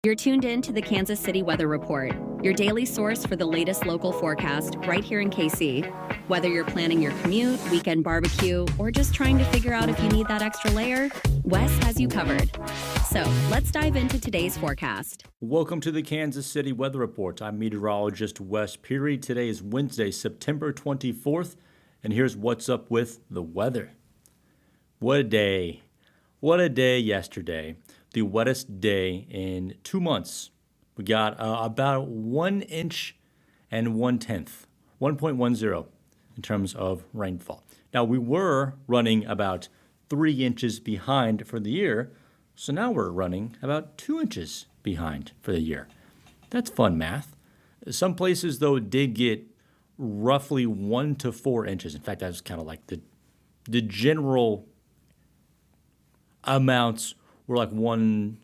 You're tuned in to the Kansas City Weather Report, your daily source for the latest local forecast right here in KC. Whether you're planning your commute, weekend barbecue, or just trying to figure out if you need that extra layer, Wes has you covered. So let's dive into today's forecast. Welcome to the Kansas City Weather Report. I'm meteorologist Wes Peary. Today is Wednesday, September 24th, and here's what's up with the weather. What a day. What a day yesterday. The wettest day in 2 months. We got about 1 inch and 1/10, 1.10 in terms of rainfall. Now, we were running about 3 inches behind for the year, so now we're running about 2 inches behind for the year. That's fun math. Some places, though, did get roughly 1 to 4 inches. In fact, that was kind of like the general amounts were like 1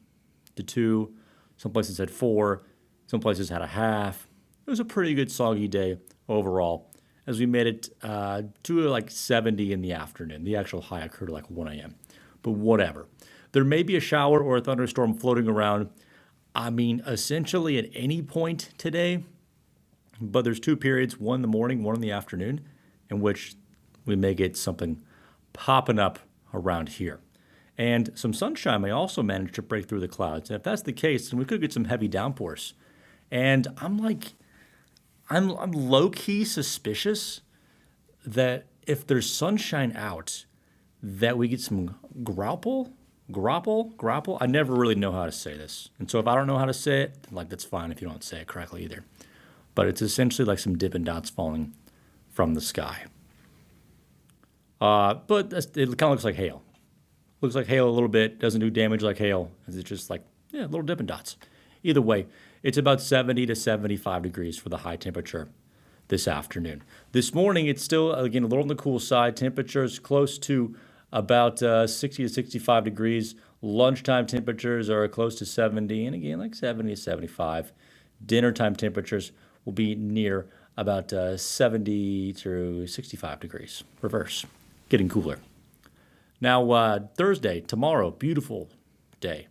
to 2. Some places had 4. Some places had a half. It was a pretty good soggy day overall as we made it to like 70 in the afternoon. The actual high occurred at like 1 a.m. But whatever. There may be a shower or a thunderstorm floating around. I mean, essentially at any point today. But there's 2 periods, one in the morning, one in the afternoon, in which we may get something popping up around here. And some sunshine may also manage to break through the clouds. And if that's the case, then we could get some heavy downpours. And I'm low-key suspicious that if there's sunshine out, that we get some grapple. I never really know how to say this. And so if I don't know how to say it, then that's fine if you don't say it correctly either. But it's essentially like some Dippin' Dots falling from the sky. But it kind of looks like hail. Looks like hail a little bit, doesn't do damage like hail. It's just like, little Dippin' Dots. Either way, it's about 70 to 75 degrees for the high temperature this afternoon. This morning, it's still, again, a little on the cool side. Temperatures close to about 60 to 65 degrees. Lunchtime temperatures are close to 70, and again, like 70 to 75. Dinner time temperatures will be near about 70 to 65 degrees. Reverse, getting cooler. Now, Thursday, tomorrow, beautiful day.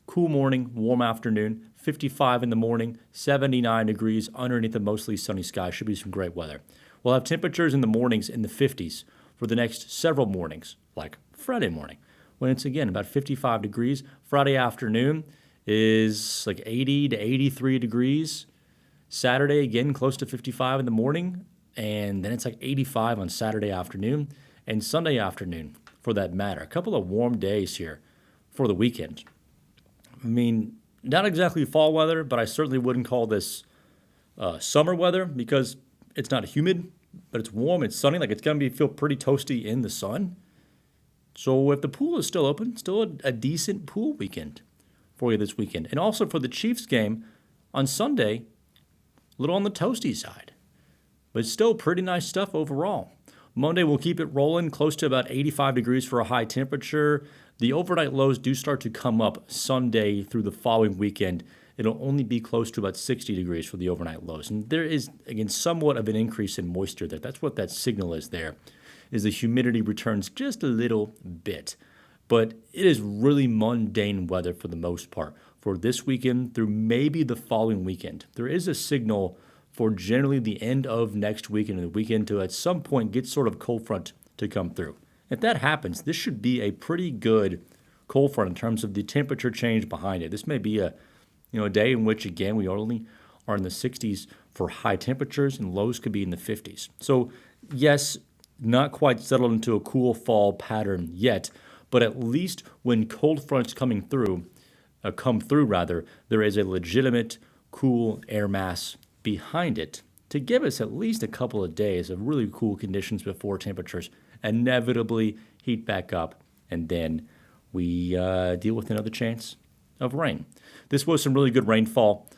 Cool morning, warm afternoon, 55 in the morning, 79 degrees underneath a mostly sunny sky. Should be some great weather. We'll have temperatures in the mornings in the 50s for the next several mornings, like Friday morning, when it's, again, about 55 degrees. Friday afternoon is like 80 to 83 degrees. Saturday, again, close to 55 in the morning, and then it's like 85 on Saturday afternoon and Sunday afternoon, for that matter. A couple of warm days here for the weekend. I mean, not exactly fall weather, but I certainly wouldn't call this summer weather because it's not humid, but it's warm, it's sunny. Like, it's going to feel pretty toasty in the sun. So if the pool is still open, still a decent pool weekend for you this weekend. And also for the Chiefs game on Sunday, a little on the toasty side, but still pretty nice stuff overall. Monday, we'll keep it rolling close to about 85 degrees for a high temperature. The overnight lows do start to come up Sunday through the following weekend. It'll only be close to about 60 degrees for the overnight lows. And there is, again, somewhat of an increase in moisture there. That's what that signal is there, is the humidity returns just a little bit. But it is really mundane weather for the most part for this weekend through maybe the following weekend. There is a signal for generally the end of next weekend and the weekend to at some point get sort of cold front to come through. If that happens, this should be a pretty good cold front in terms of the temperature change behind it. This may be a day in which, again, we only are in the 60s for high temperatures and lows could be in the 50s. So yes, not quite settled into a cool fall pattern yet, but at least when cold fronts come through, there is a legitimate cool air mass behind it to give us at least a couple of days of really cool conditions before temperatures inevitably heat back up, and then we deal with another chance of rain. This was some really good rainfall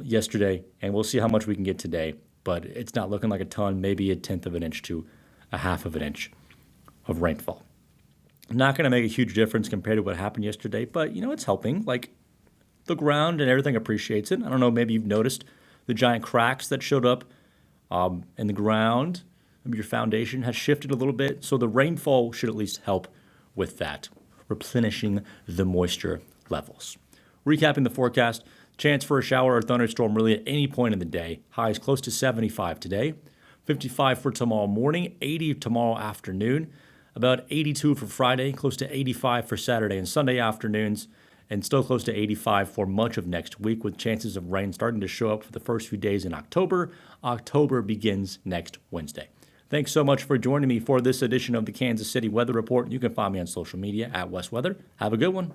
yesterday, and we'll see how much we can get today, but it's not looking like a ton, maybe 1/10 of an inch to 1/2 of an inch of rainfall. Not going to make a huge difference compared to what happened yesterday, but, it's helping. Like, the ground and everything appreciates it. I don't know, maybe you've noticed the giant cracks that showed up in the ground. Maybe your foundation has shifted a little bit. So the rainfall should at least help with that, replenishing the moisture levels. Recapping the forecast, chance for a shower or thunderstorm really at any point in the day. Highs close to 75 today, 55 for tomorrow morning, 80 tomorrow afternoon, about 82 for Friday, close to 85 for Saturday and Sunday afternoons, and still close to 85 for much of next week, with chances of rain starting to show up for the first few days in October. October begins next Wednesday. Thanks so much for joining me for this edition of the Kansas City Weather Report. You can find me on social media at West Weather. Have a good one.